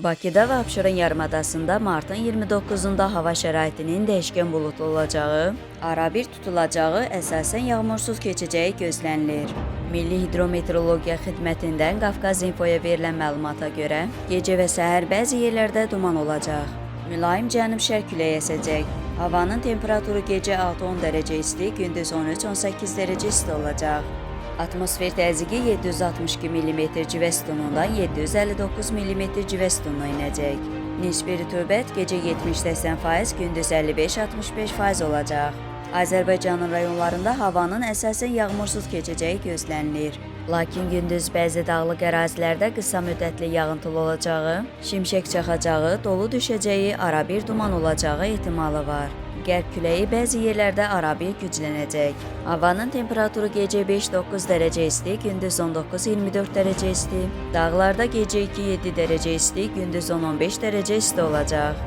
Bakıda və Abşeron yarımadasında martın 29-da hava şəraitinin dəyişkən buludlu olacağı, arabir tutulacağı, əsasən yağmursuz keçəcəyi gözlənilir. Milli Hidrometeorologiya Xidmətindən Qafqaz İnfoya verilən məlumata görə, gecə və səhər bəzi yerlərdə duman olacaq. Mülayim cənub-şərq küləyi əsəcək. Havanın temperaturu gecə 6-10 dərəcə isti, gündüz 13-18 dərəcə isti olacaq. Atmosfer təzyiqi 762 mm civə sütunundan 759 mm civə sütununa inəcək. Nisbi rütubət gecə 70-80%, gündüz 55-65% olacaq. Azərbaycanın rayonlarında havanın əsasən yağmursuz keçəcəyi gözlənilir. Lakin gündüz bəzi dağlıq ərazilərdə qısa müddətli yağıntılı olacağı, şimşək çaxacağı, dolu düşəcəyi, arabir duman olacağı ehtimalı var. Qərb küləyi bəzi yerlərdə arabir güclənəcək. Havanın temperaturu gecə 5-9 dərəcə isti, gündüz 19-24 dərəcə isti. Dağlarda gecə 2-7 dərəcə isti, gündüz 10-15 dərəcə isti olacaq.